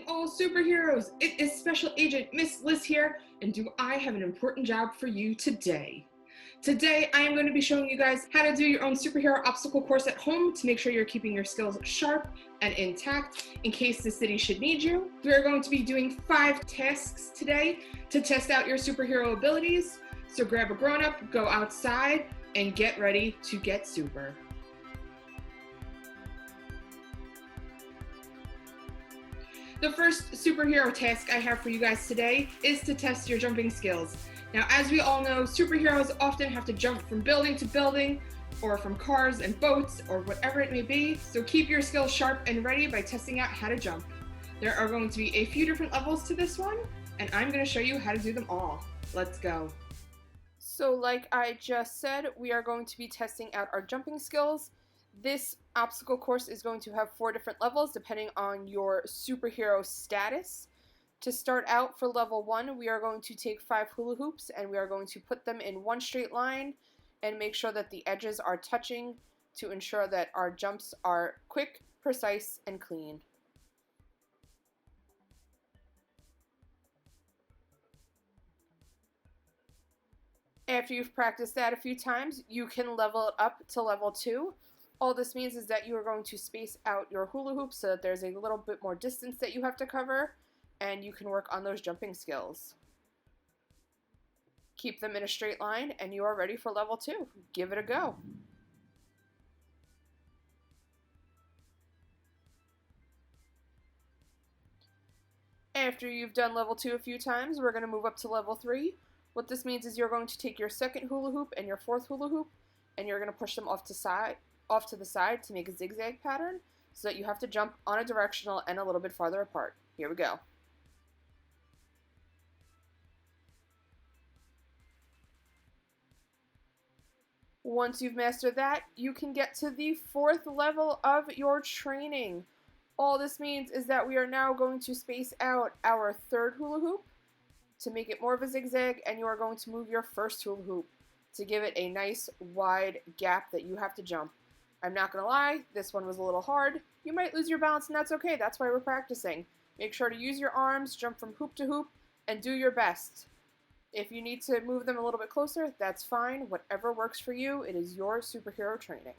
Morning, all superheroes! It is Special Agent Miss Liz here, and do I have an important job for you today? Today, I am going to be showing you guys how to do your own superhero obstacle course at home to make sure you're keeping your skills sharp and intact in case the city should need you. We are going to be doing 5 tasks today to test out your superhero abilities. So grab a grown-up, go outside, and get ready to get super. The first superhero task I have for you guys today is to test your jumping skills. Now, as we all know, superheroes often have to jump from building to building, or from cars and boats, or whatever it may be, so keep your skills sharp and ready by testing out how to jump. There are going to be a few different levels to this one, and I'm going to show you how to do them all. Let's go. So like I just said, we are going to be testing out our jumping skills. This obstacle course is going to have 4 different levels depending on your superhero status. To start out for level 1, we are going to take 5 hula hoops and we are going to put them in one straight line and make sure that the edges are touching to ensure that our jumps are quick, precise, and clean. After you've practiced that a few times, you can level it up to level 2. All this means is that you are going to space out your hula hoops so that there's a little bit more distance that you have to cover, and you can work on those jumping skills. Keep them in a straight line, and you are ready for level 2. Give it a go. After you've done level 2 a few times, we're going to move up to level 3. What this means is you're going to take your second hula hoop and your fourth hula hoop, and you're going to push them off to the side to make a zigzag pattern so that you have to jump on a directional and a little bit farther apart. Here we go. Once you've mastered that, you can get to the 4th level of your training. All this means is that we are now going to space out our 3rd hula hoop to make it more of a zigzag, and you are going to move your first hula hoop to give it a nice wide gap that you have to jump. I'm not going to lie, this one was a little hard. You might lose your balance, and that's okay. That's why we're practicing. Make sure to use your arms, jump from hoop to hoop, and do your best. If you need to move them a little bit closer, that's fine. Whatever works for you, it is your superhero training.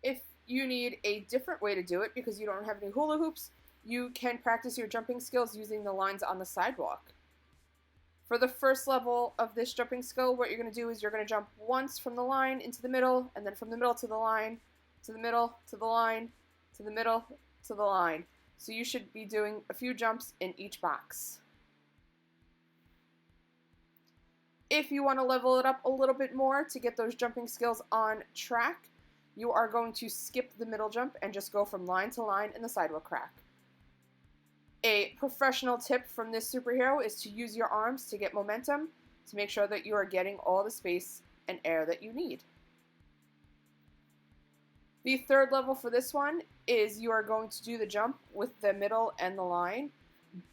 If you need a different way to do it because you don't have any hula hoops, you can practice your jumping skills using the lines on the sidewalk. For the first level of this jumping skill, what you're going to do is you're going to jump once from the line into the middle, and then from the middle to the line, to the middle, to the line, to the middle, to the line. So you should be doing a few jumps in each box. If you want to level it up a little bit more to get those jumping skills on track, you are going to skip the middle jump and just go from line to line in the sidewalk crack. A professional tip from this superhero is to use your arms to get momentum to make sure that you are getting all the space and air that you need. The 3rd level for this one is you are going to do the jump with the middle and the line,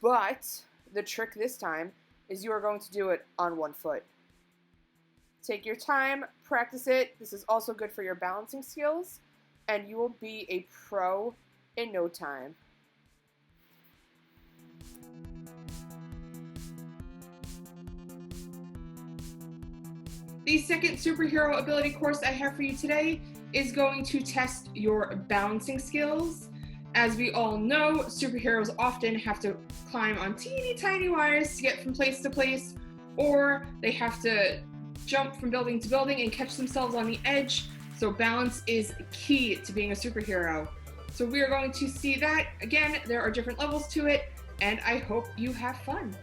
but the trick this time is you are going to do it on one foot. Take your time, practice it. This is also good for your balancing skills, and you will be a pro in no time. The second superhero ability course I have for you today is going to test your balancing skills. As we all know, superheroes often have to climb on teeny tiny wires to get from place to place, or they have to jump from building to building and catch themselves on the edge. So balance is key to being a superhero. So we are going to see that. Again, there are different levels to it, and I hope you have fun.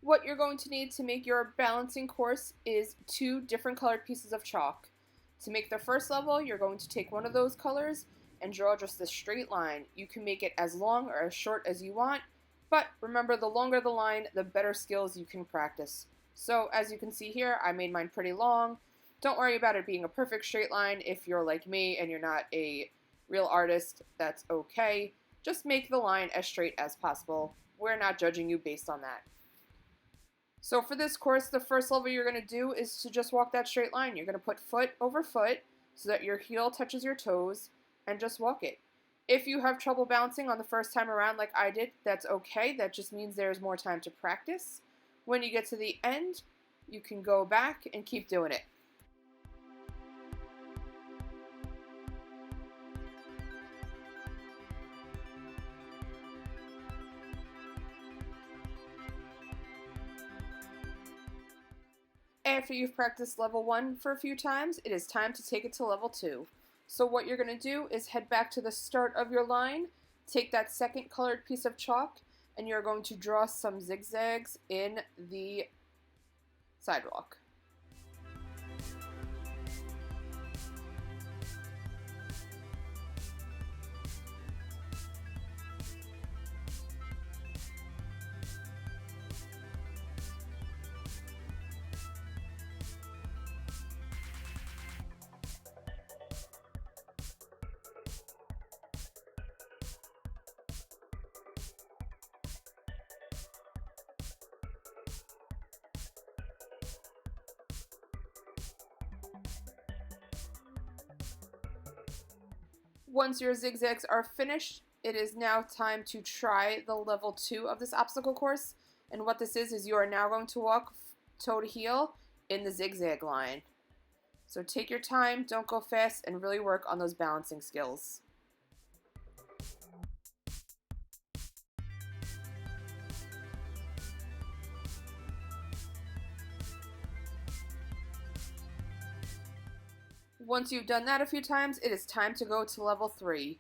What you're going to need to make your balancing course is 2 different colored pieces of chalk. To make the first level, you're going to take one of those colors and draw just a straight line. You can make it as long or as short as you want, but remember, the longer the line, the better skills you can practice. So as you can see here, I made mine pretty long. Don't worry about it being a perfect straight line. If you're like me and you're not a real artist, that's okay. Just make the line as straight as possible. We're not judging you based on that. So for this course, the first level you're going to do is to just walk that straight line. You're going to put foot over foot so that your heel touches your toes and just walk it. If you have trouble balancing on the first time around like I did, that's okay. That just means there's more time to practice. When you get to the end, you can go back and keep doing it. After you've practiced level 1 for a few times, it is time to take it to level 2. So what you're going to do is head back to the start of your line, take that second colored piece of chalk, and you're going to draw some zigzags in the sidewalk. Once your zigzags are finished, it is now time to try the level 2 of this obstacle course. And what this is you are now going to walk toe to heel in the zigzag line. So take your time, don't go fast, and really work on those balancing skills. Once you've done that a few times, it is time to go to level 3.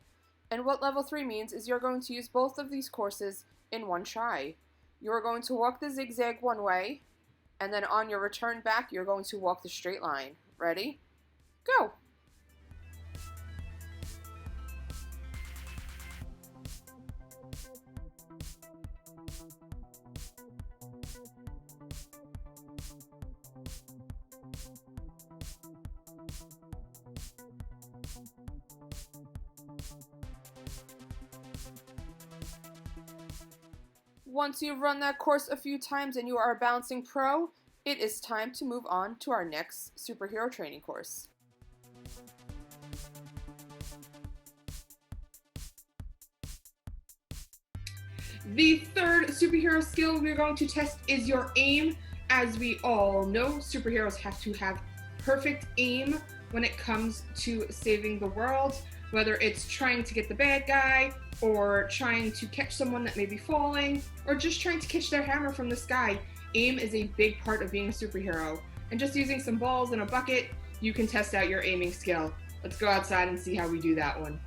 And what level 3 means is you're going to use both of these courses in one try. You're going to walk the zigzag one way, and then on your return back, you're going to walk the straight line. Ready? Go! Once you've run that course a few times and you are a balancing pro, it is time to move on to our next superhero training course. The third superhero skill we're going to test is your aim. As we all know, superheroes have to have perfect aim when it comes to saving the world, whether it's trying to get the bad guy, or trying to catch someone that may be falling, or just trying to catch their hammer from the sky. Aim is a big part of being a superhero. And just using some balls and a bucket, you can test out your aiming skill. Let's go outside and see how we do that one.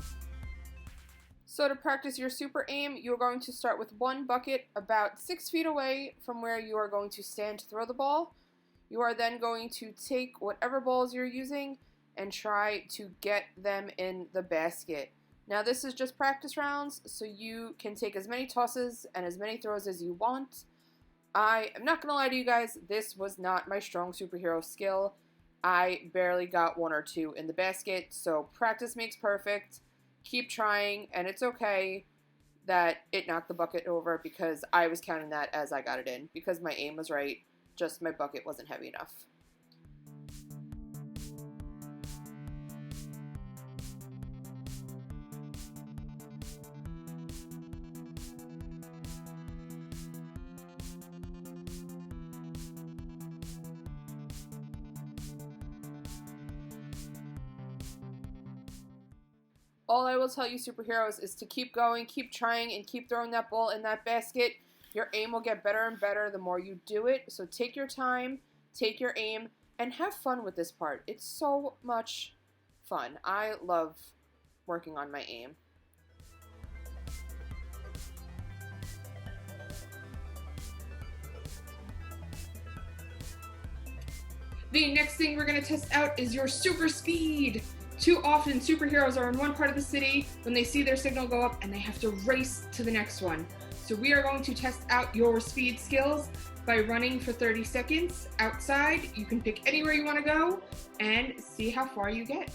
So to practice your super aim, you're going to start with one bucket about 6 feet away from where you are going to stand to throw the ball. You are then going to take whatever balls you're using and try to get them in the basket. Now this is just practice rounds, so you can take as many tosses and as many throws as you want. I am not going to lie to you guys, this was not my strong superhero skill. I barely got 1 or 2 in the basket, so practice makes perfect. Keep trying, and it's okay that it knocked the bucket over because I was counting that as I got it in because my aim was right, just my bucket wasn't heavy enough. All I will tell you, superheroes, is to keep going, keep trying, and keep throwing that ball in that basket. Your aim will get better and better the more you do it. So take your time, take your aim, and have fun with this part. It's so much fun. I love working on my aim. The next thing we're going to test out is your super speed. Too often, superheroes are in one part of the city when they see their signal go up and they have to race to the next one. So we are going to test out your speed skills by running for 30 seconds outside. You can pick anywhere you want to go and see how far you get.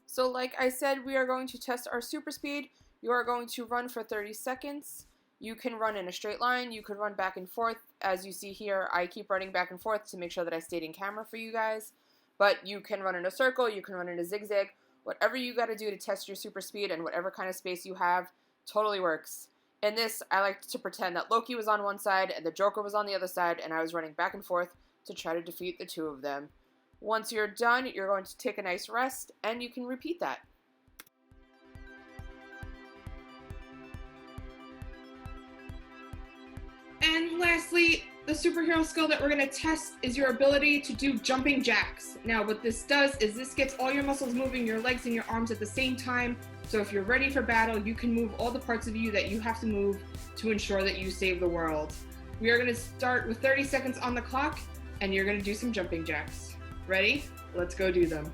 So like I said, we are going to test our super speed. You are going to run for 30 seconds. You can run in a straight line, you could run back and forth. As you see here, I keep running back and forth to make sure that I stayed in camera for you guys. But you can run in a circle, you can run in a zigzag, whatever you got to do to test your super speed and whatever kind of space you have, totally works. In this, I like to pretend that Loki was on one side and the Joker was on the other side, and I was running back and forth to try to defeat the two of them. Once you're done, you're going to take a nice rest, and you can repeat that. And lastly, the superhero skill that we're going to test is your ability to do jumping jacks. Now, what this does is this gets all your muscles moving, your legs and your arms at the same time. So if you're ready for battle, you can move all the parts of you that you have to move to ensure that you save the world. We are going to start with 30 seconds on the clock, and you're going to do some jumping jacks. Ready? Let's go do them.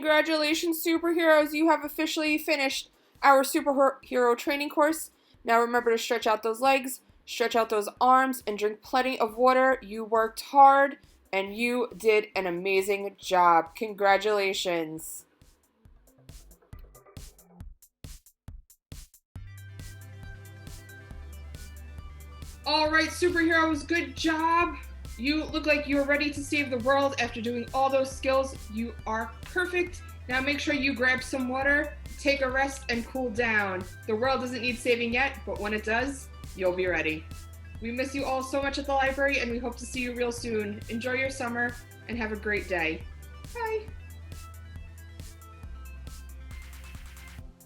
Congratulations, superheroes! You have officially finished our superhero training course. Now remember to stretch out those legs, stretch out those arms, and drink plenty of water. You worked hard, and you did an amazing job. Congratulations! All right, superheroes, good job. You look like you're ready to save the world after doing all those skills. You are perfect. Now make sure you grab some water, take a rest, and cool down. The world doesn't need saving yet, but when it does, you'll be ready. We miss you all so much at the library, and we hope to see you real soon. Enjoy your summer, and have a great day. Bye.